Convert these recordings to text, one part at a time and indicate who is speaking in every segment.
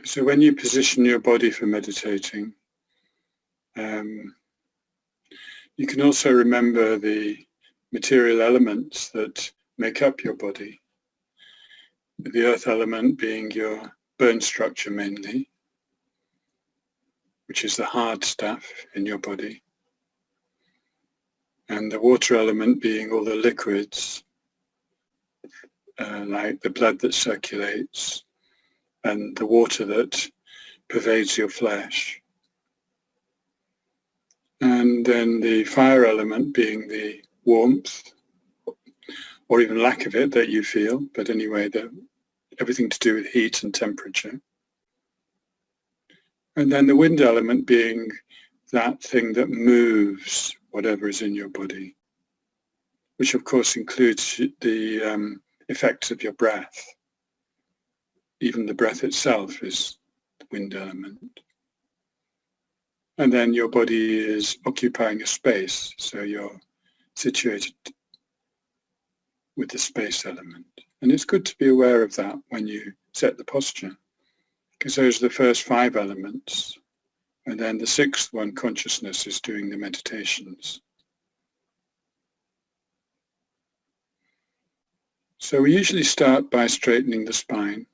Speaker 1: So when you position your body for meditating, you can also remember the material elements that make up your body. The earth element being your bone structure mainly, which is the hard stuff in your body. And the water element being all the liquids, like the blood that circulates and the water that pervades your flesh. And then the fire element being the warmth, or even lack of it, that you feel, but anyway, everything to do with heat and temperature. And then the wind element being that thing that moves whatever is in your body, which of course includes the effects of your breath. Even the breath itself is the wind element. And then your body is occupying a space, so you're situated with the space element. And it's good to be aware of that when you set the posture, because those are the first 5 elements. And then the 6th one, consciousness, is doing the meditations. So we usually start by straightening the spine,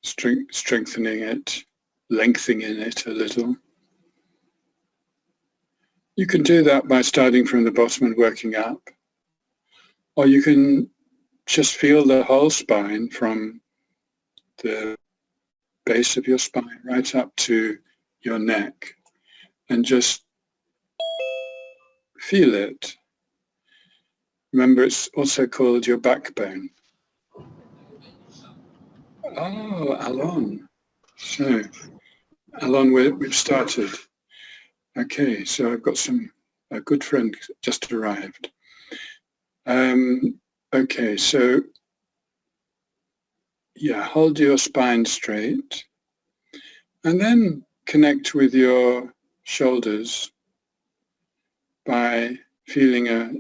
Speaker 1: strengthening it, lengthening it a little. You can do that by starting from the bottom and working up, or you can just feel the whole spine from the base of your spine right up to your neck and just feel it. Remember, it's also called your backbone. Oh, Alon. So, Alon, we've started. Okay, so I've got a good friend just arrived. Okay, so yeah, hold your spine straight and then connect with your shoulders by feeling a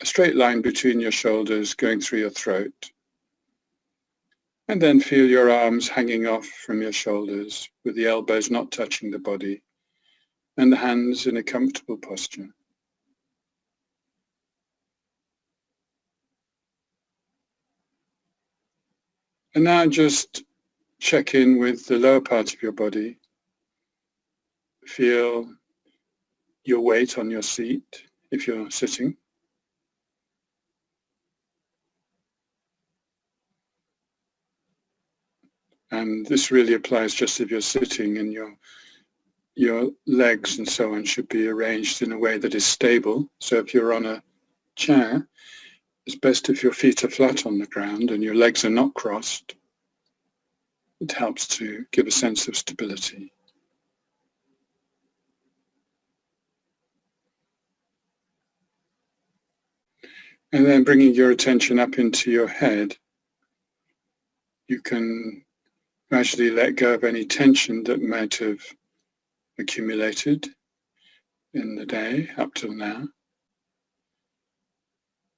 Speaker 1: straight line between your shoulders going through your throat. And then feel your arms hanging off from your shoulders with the elbows not touching the body and the hands in a comfortable posture. And now just check in with the lower part of your body. Feel your weight on your seat if you're sitting. And this really applies just if you're sitting, and your legs and so on should be arranged in a way that is stable. So if you're on a chair, it's best if your feet are flat on the ground and your legs are not crossed. It helps to give a sense of stability. And then bringing your attention up into your head, you can gradually let go of any tension that might have accumulated in the day up till now.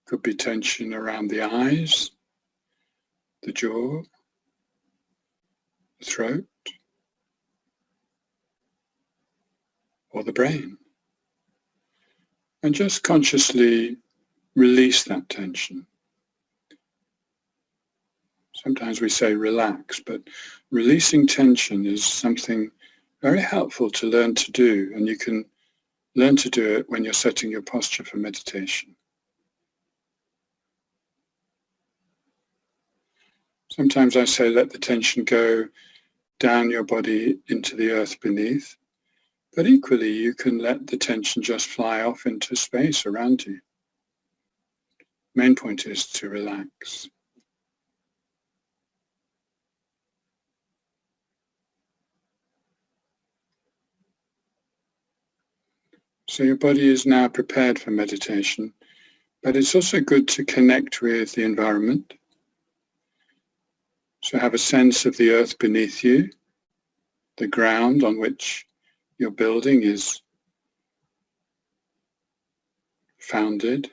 Speaker 1: Could be tension around the eyes, the jaw, the throat, or the brain. And just consciously release that tension. Sometimes we say relax, but releasing tension is something very helpful to learn to do, and you can learn to do it when you're setting your posture for meditation. Sometimes I say let the tension go down your body into the earth beneath, but equally you can let the tension just fly off into space around you. Main point is to relax. So your body is now prepared for meditation, but it's also good to connect with the environment. So have a sense of the earth beneath you, the ground on which your building is founded.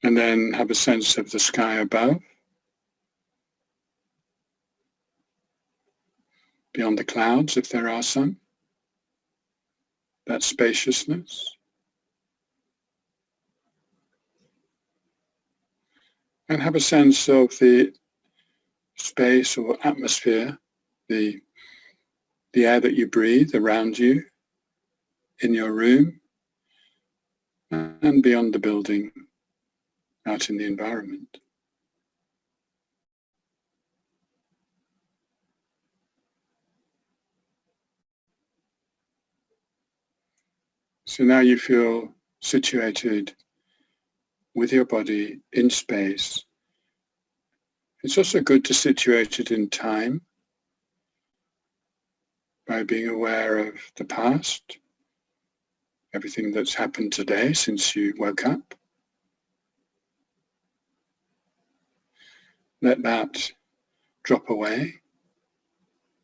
Speaker 1: And then have a sense of the sky above, beyond the clouds if there are some, that spaciousness. And have a sense of the space or atmosphere, the air that you breathe around you, in your room, and beyond the building, out in the environment. So now you feel situated with your body in space. It's also good to situate it in time by being aware of the past, everything that's happened today since you woke up. Let that drop away.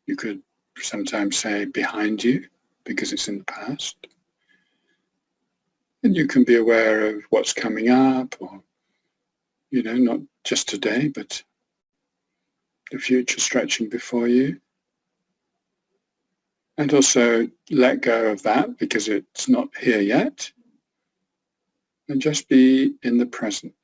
Speaker 1: You could sometimes say behind you because it's in the past. And you can be aware of what's coming up, or, not just today, but the future stretching before you. And also let go of that because it's not here yet. And just be in the present.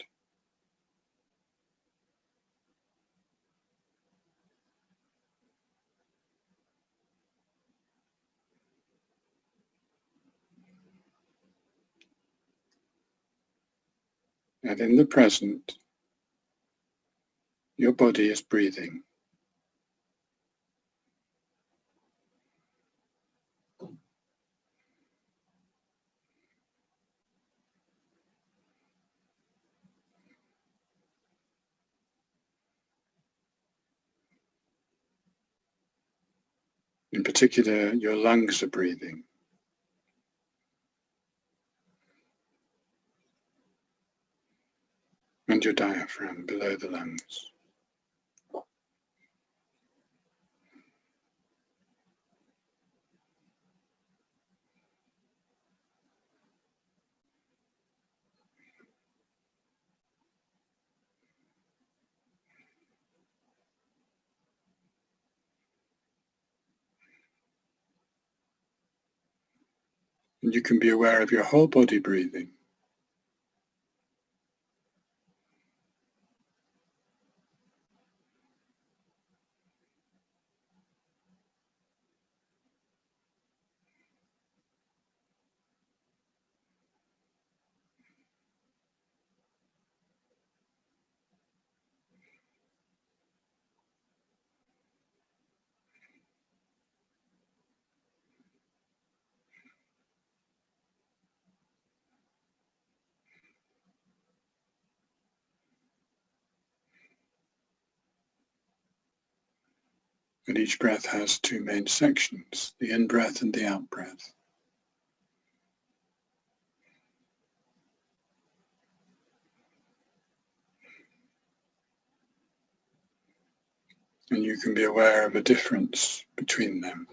Speaker 1: And in the present, your body is breathing. In particular, your lungs are breathing. And your diaphragm below the lungs. And you can be aware of your whole body breathing. And each breath has two main sections, the in-breath and the out-breath. And you can be aware of a difference between them.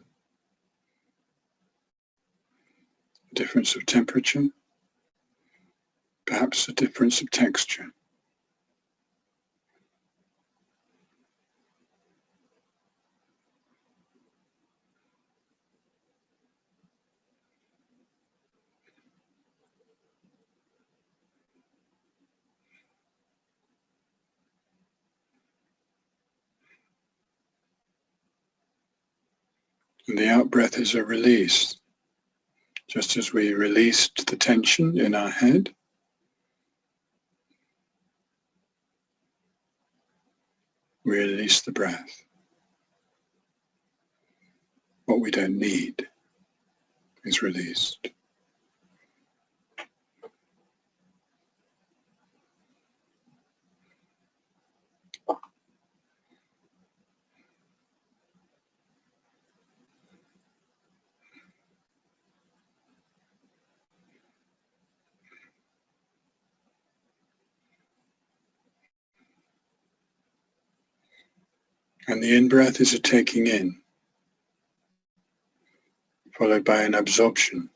Speaker 1: A difference of temperature, perhaps a difference of texture. And the out-breath is a release. Just as we released the tension in our head, we release the breath. What we don't need is released. And the in-breath is a taking in, followed by an absorption.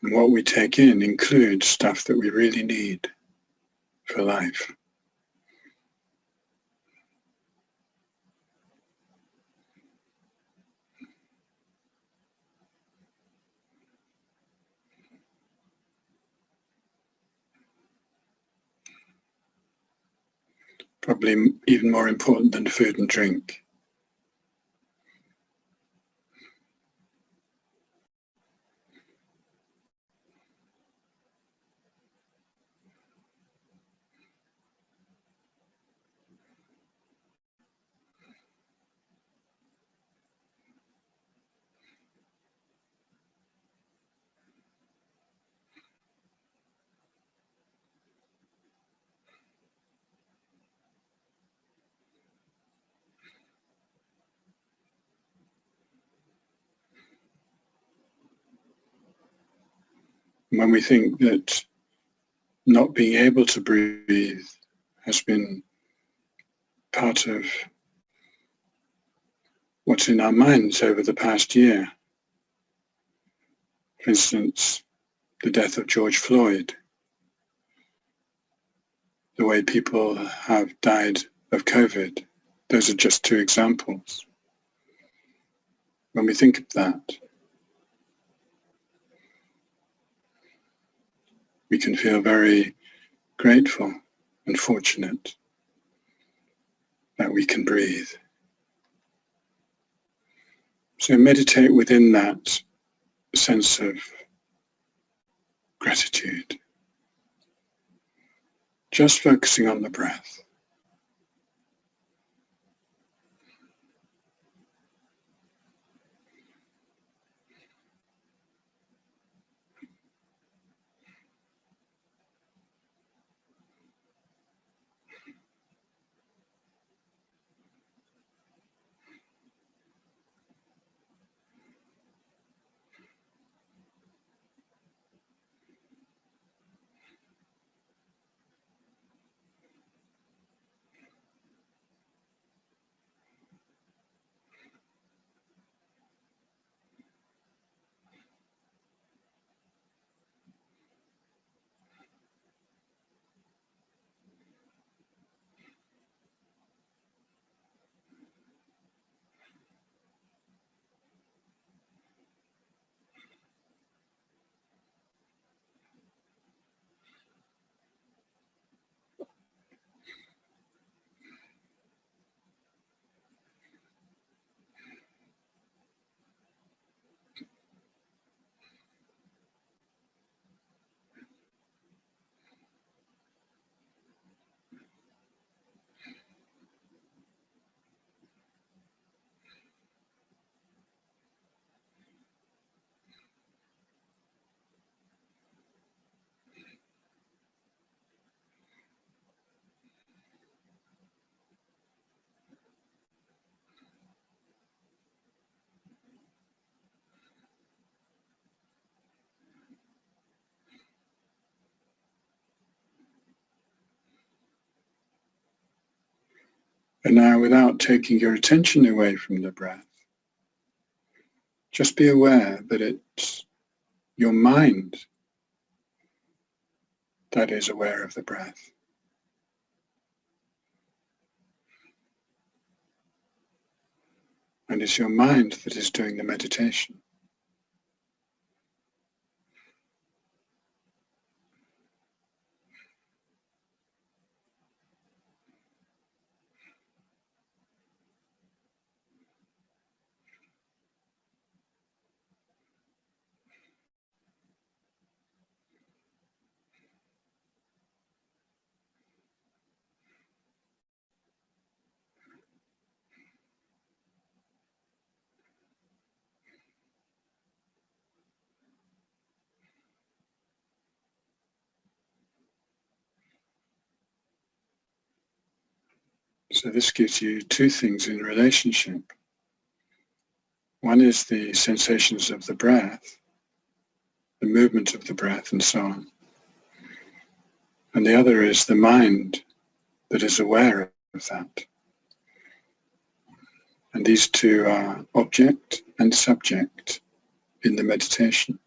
Speaker 1: And what we take in includes stuff that we really need for life. Probably even more important than food and drink. When we think that not being able to breathe has been part of what's in our minds over the past year, for instance, the death of George Floyd, the way people have died of COVID, those are just two examples. When we think of that, we can feel very grateful and fortunate that we can breathe. So meditate within that sense of gratitude, just focusing on the breath. And now, without taking your attention away from the breath, just be aware that it's your mind that is aware of the breath. And it's your mind that is doing the meditation. So this gives you two things in relationship. One is the sensations of the breath, the movement of the breath and so on. And the other is the mind that is aware of that. And these two are object and subject in the meditation.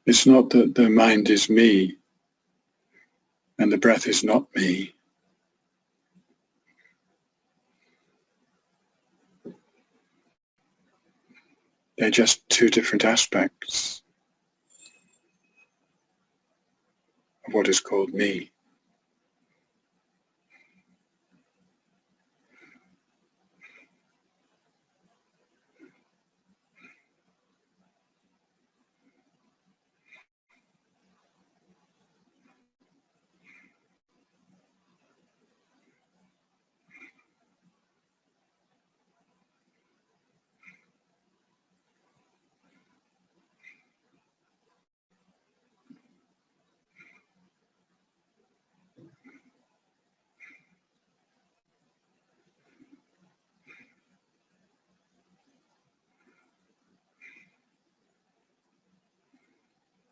Speaker 1: It's not that the mind is me and the breath is not me. They're just two different aspects of what is called me.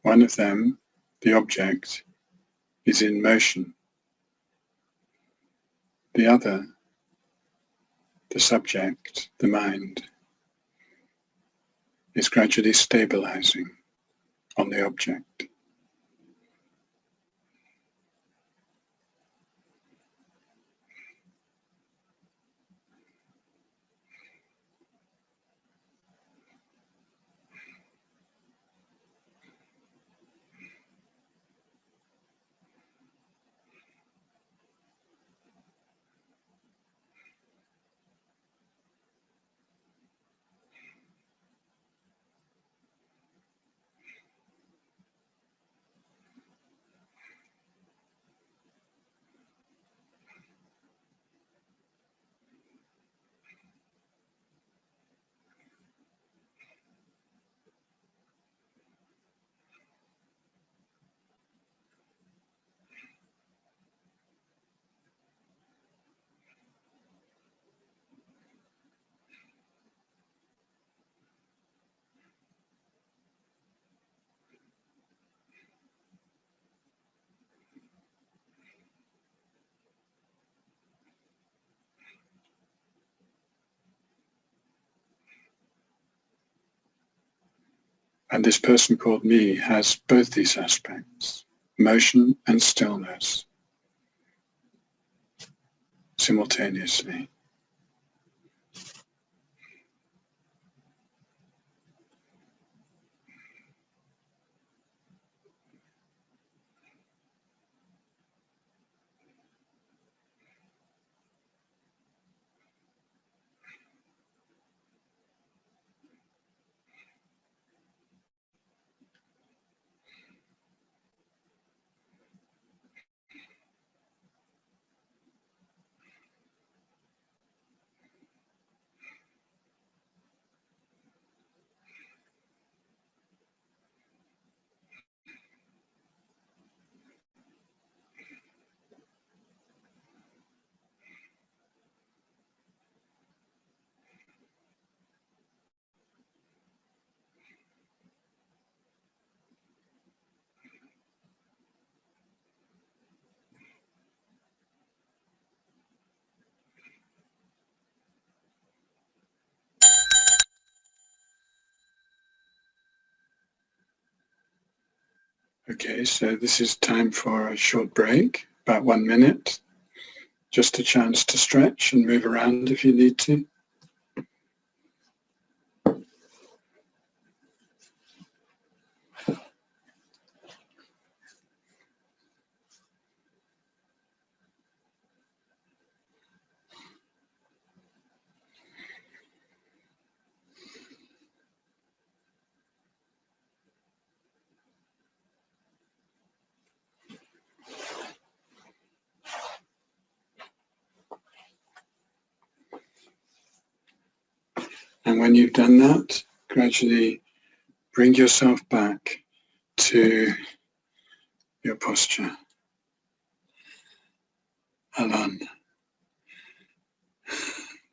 Speaker 1: One of them, the object, is in motion. The other, the subject, the mind, is gradually stabilizing on the object. And this person called me has both these aspects, motion and stillness, simultaneously. Okay, so this is time for a short break, about 1 minute. Just a chance to stretch and move around if you need to. And when you've done that, gradually bring yourself back to your posture. Alan.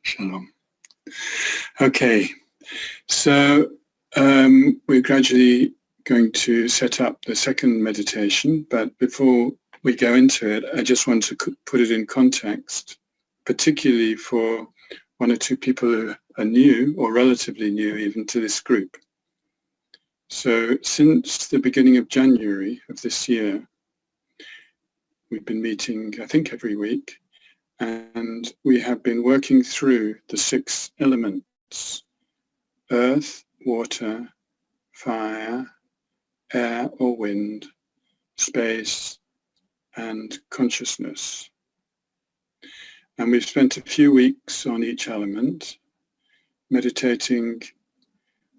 Speaker 1: Shalom. Okay, so we're gradually going to set up the second meditation, but before we go into it, I just want to put it in context, particularly for one or two people who are new or relatively new even to this group. So since the beginning of January of this year, we've been meeting, I think, every week, and we have been working through the 6 elements: earth, water, fire, air or wind, space, and consciousness. And we've spent a few weeks on each element, meditating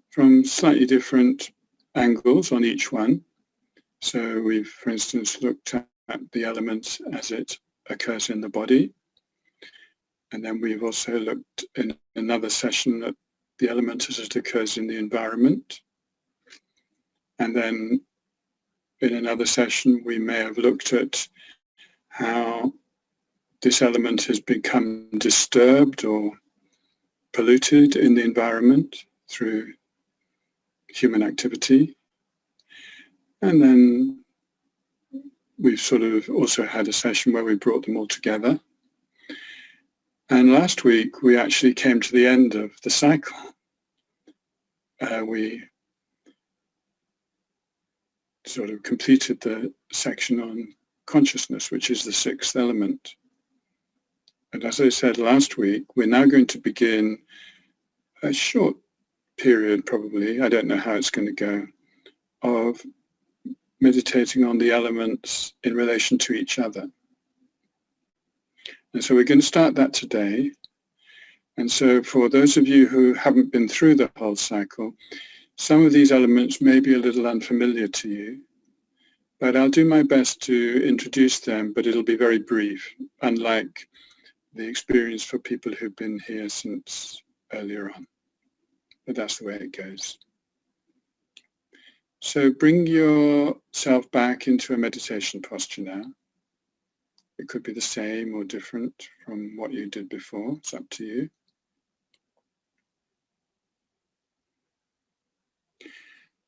Speaker 1: from slightly different angles on each one. So we've, for instance, looked at the element as it occurs in the body. And then we've also looked in another session at the element as it occurs in the environment. And then in another session, we may have looked at how this element has become disturbed or polluted in the environment through human activity. And then we've sort of also had a session where we brought them all together. And last week, we actually came to the end of the cycle. We sort of completed the section on consciousness, which is the 6th element. And as I said last week, we're now going to begin a short period, probably, I don't know how it's going to go, of meditating on the elements in relation to each other. And so we're going to start that today. And so for those of you who haven't been through the whole cycle, some of these elements may be a little unfamiliar to you, but I'll do my best to introduce them, but it'll be very brief, unlike the experience for people who've been here since earlier on. But that's the way it goes. So bring yourself back into a meditation posture now. It could be the same or different from what you did before. It's up to you.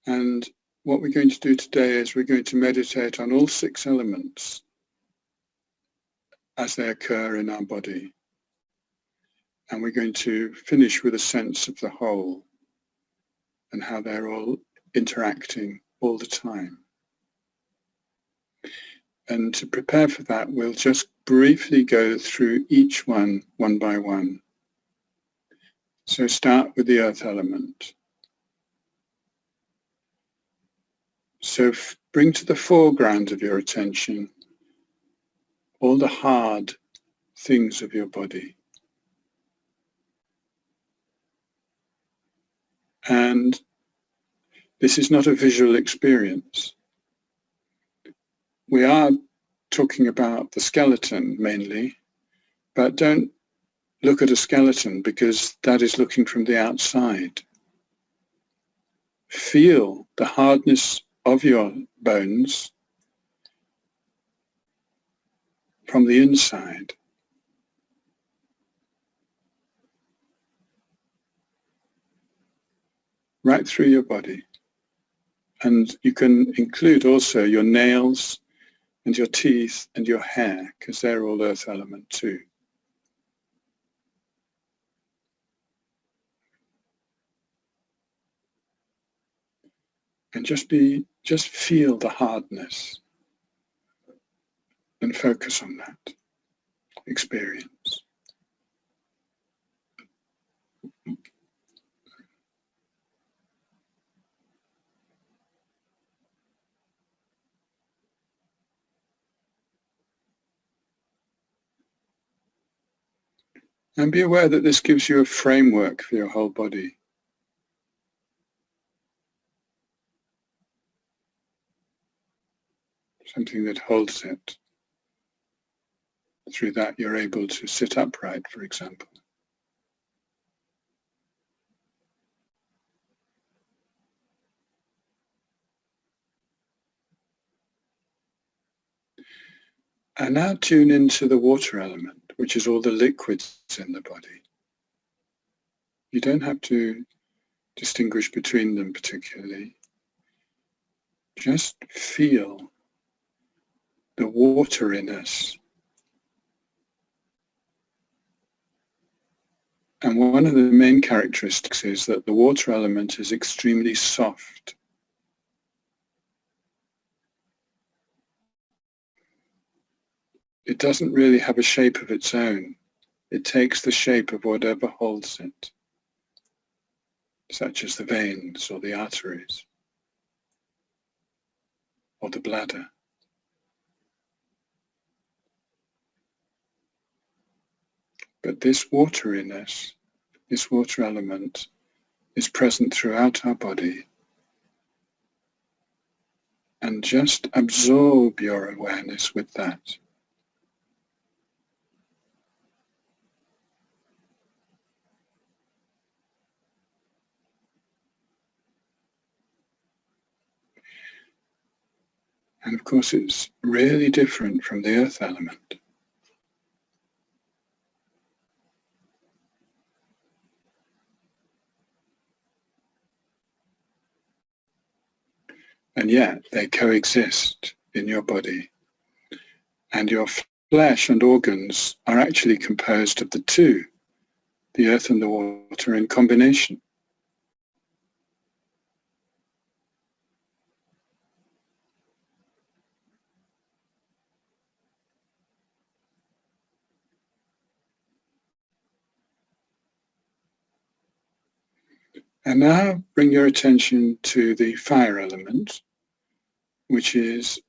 Speaker 1: And what we're going to do today is we're going to meditate on all 6 elements as they occur in our body. And we're going to finish with a sense of the whole and how they're all interacting all the time. And to prepare for that, we'll just briefly go through each one by one. So start with the earth element. So bring to the foreground of your attention all the hard things of your body. And this is not a visual experience. We are talking about the skeleton mainly, but don't look at a skeleton because that is looking from the outside. Feel the hardness of your bones from the inside. Right through your body. And you can include also your nails and your teeth and your hair, because they're all earth element too. And just feel the hardness and focus on that experience. And be aware that this gives you a framework for your whole body. Something that holds it. Through that you're able to sit upright, for example. And now tune into the water element, which is all the liquids in the body. You don't have to distinguish between them particularly. Just feel the water in us. And one of the main characteristics is that the water element is extremely soft. it doesn't really have a shape of its own. It takes the shape of whatever holds it, such as the veins or the arteries or the bladder. But this wateriness, this water element, is present throughout our body. And just absorb your awareness with that. And of course, it's really different from the earth element. And yet they coexist in your body. And your flesh and organs are actually composed of the two, the earth and the water in combination. And now bring your attention to the fire element, which is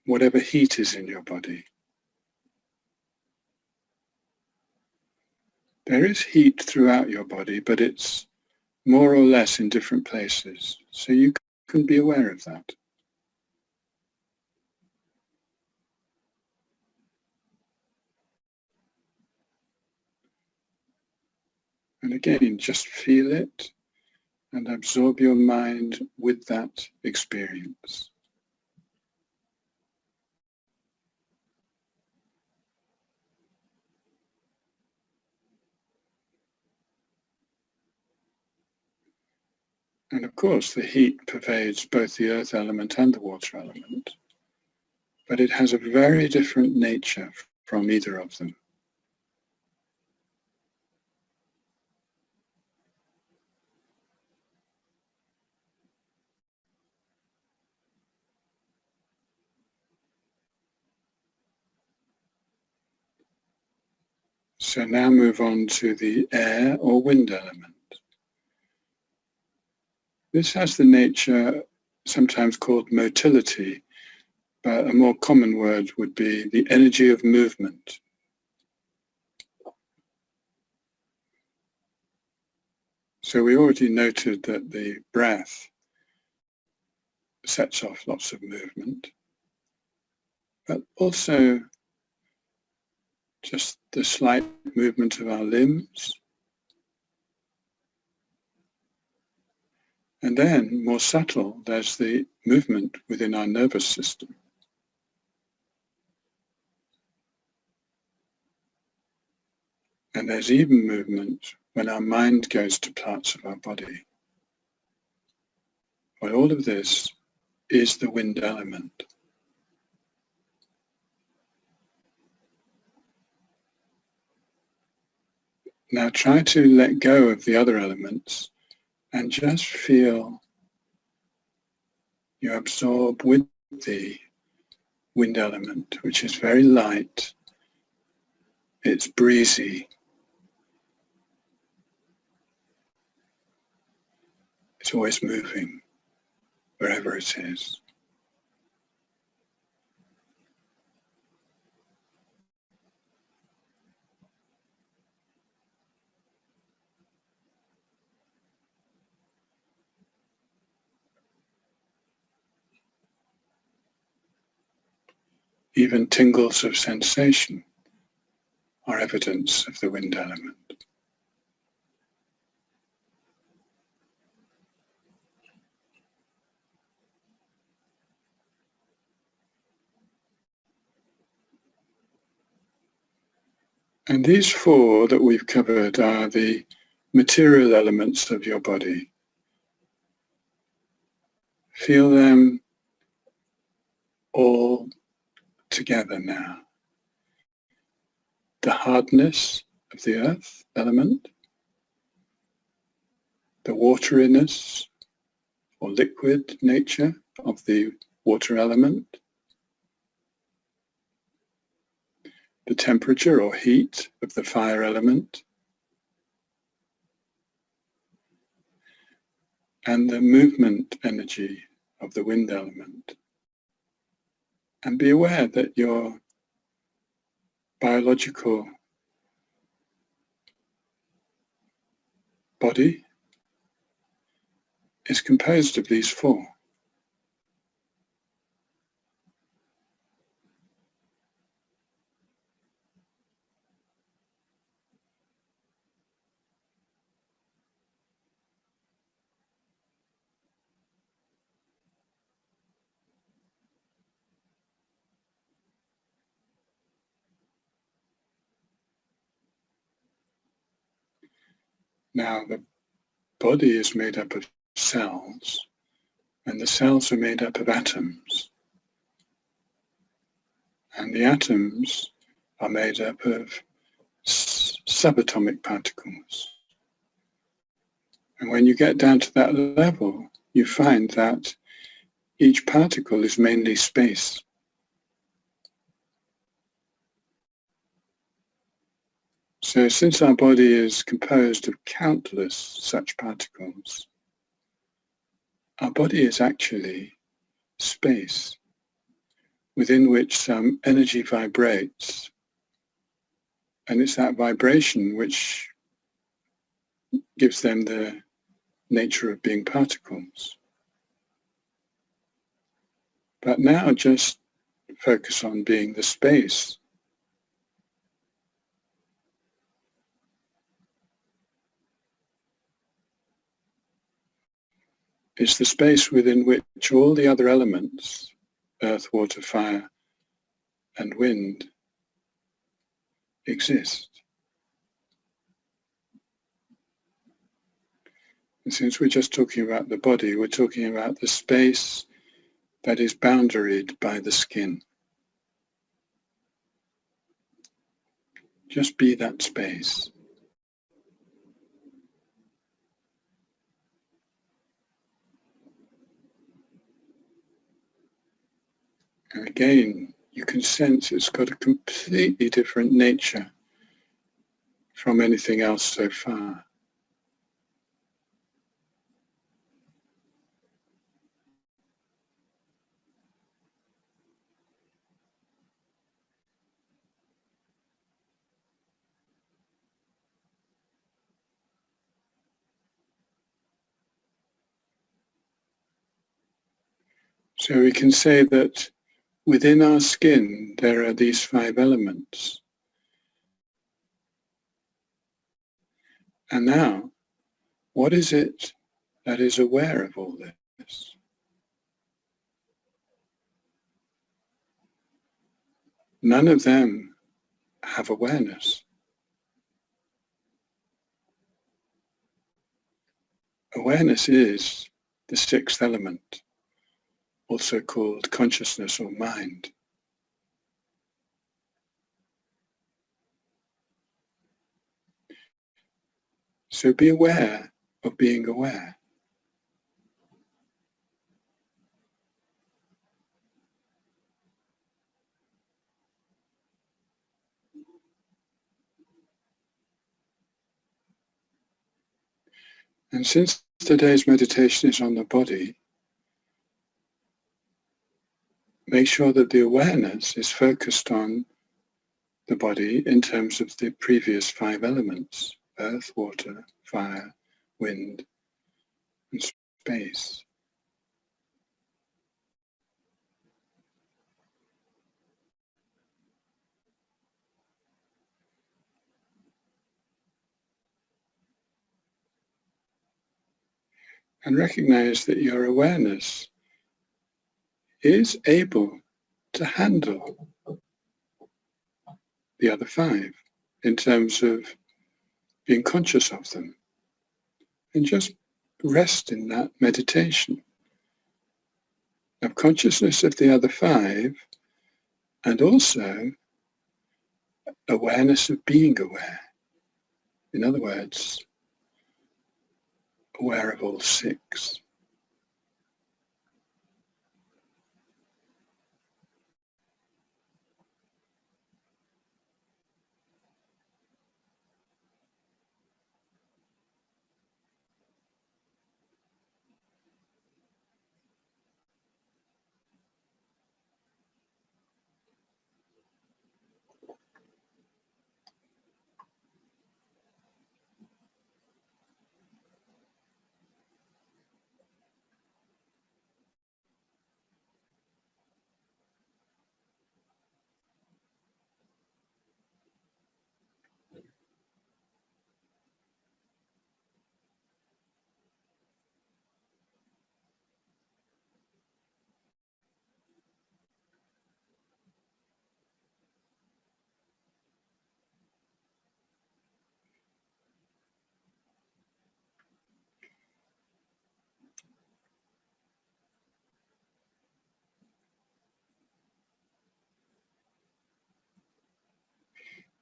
Speaker 1: whatever heat is in your body. There is heat throughout your body, but it's more or less in different places. So you can be aware of that. And again, just feel it and absorb your mind with that experience. And of course, the heat pervades both the earth element and the water element, but it has a very different nature from either of them. So now move on to the air or wind element. This has the nature sometimes called motility, but a more common word would be the energy of movement. So we already noted that the breath sets off lots of movement, but also just the slight movement of our limbs. And then, more subtle, there's the movement within our nervous system. And there's even movement when our mind goes to parts of our body. Well, all of this is the wind element. Now try to let go of the other elements and just feel you absorb with the wind element, which is very light. It's breezy. It's always moving wherever it is. Even tingles of sensation are evidence of the wind element. And these four that we've covered are the material elements of your body. Feel them all together now. The hardness of the earth element, the wateriness or liquid nature of the water element, the temperature or heat of the fire element, and the movement energy of the wind element. And be aware that your biological body is composed of these four. Now, the body is made up of cells, and the cells are made up of atoms. And the atoms are made up of subatomic particles. And when you get down to that level, you find that each particle is mainly space. So since our body is composed of countless such particles, our body is actually space within which some energy vibrates. And it's that vibration which gives them the nature of being particles. But now just focus on being the space. It's the space within which all the other elements, earth, water, fire, and wind, exist. And since we're just talking about the body, we're talking about the space that is boundaried by the skin. Just be that space. And again, you can sense it's got a completely different nature from anything else so far. So we can say that within our skin there are these 5 elements. And now, what is it that is aware of all this? None of them have awareness. Awareness is the 6th element, also called consciousness or mind. So be aware of being aware. And since today's meditation is on the body, make sure that the awareness is focused on the body in terms of the previous 5 elements: earth, water, fire, wind, and space. And recognize that your awareness is able to handle the other 5 in terms of being conscious of them. And just rest in that meditation of consciousness of the other 5, and also awareness of being aware. In other words, aware of all 6.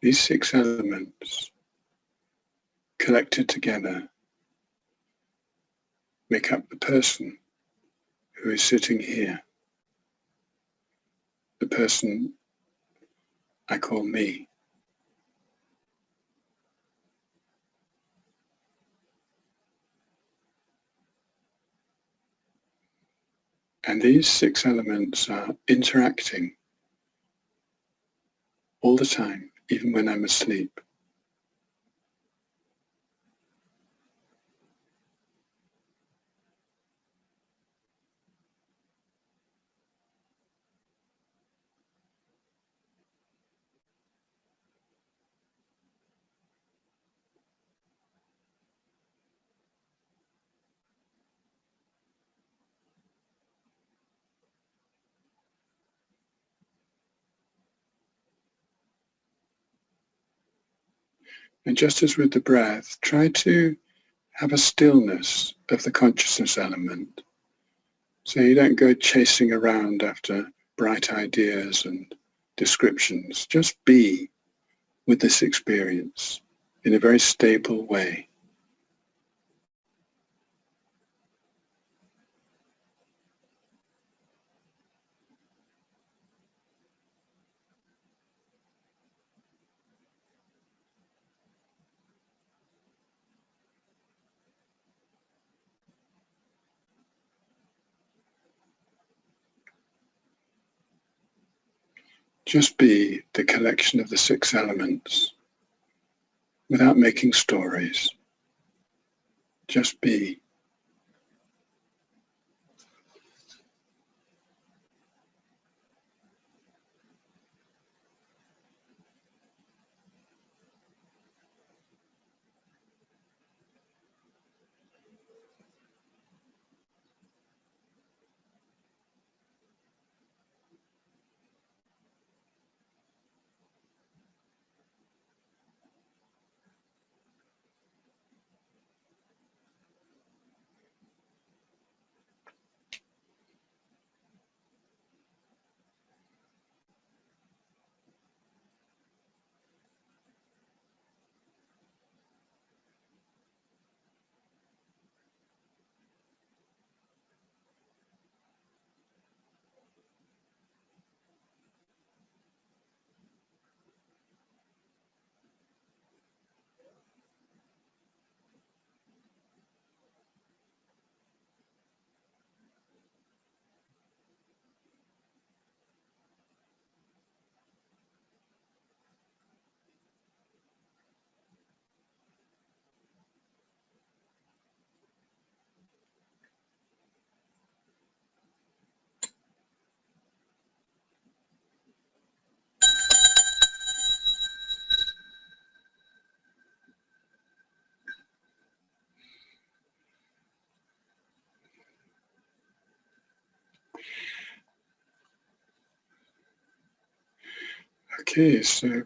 Speaker 1: These 6 elements collected together make up the person who is sitting here, the person I call me. And these 6 elements are interacting all the time, even when I'm asleep. And just as with the breath, try to have a stillness of the consciousness element. So you don't go chasing around after bright ideas and descriptions. Just be with this experience in a very stable way. Just be the collection of the 6 elements without making stories. Just be. Okay, so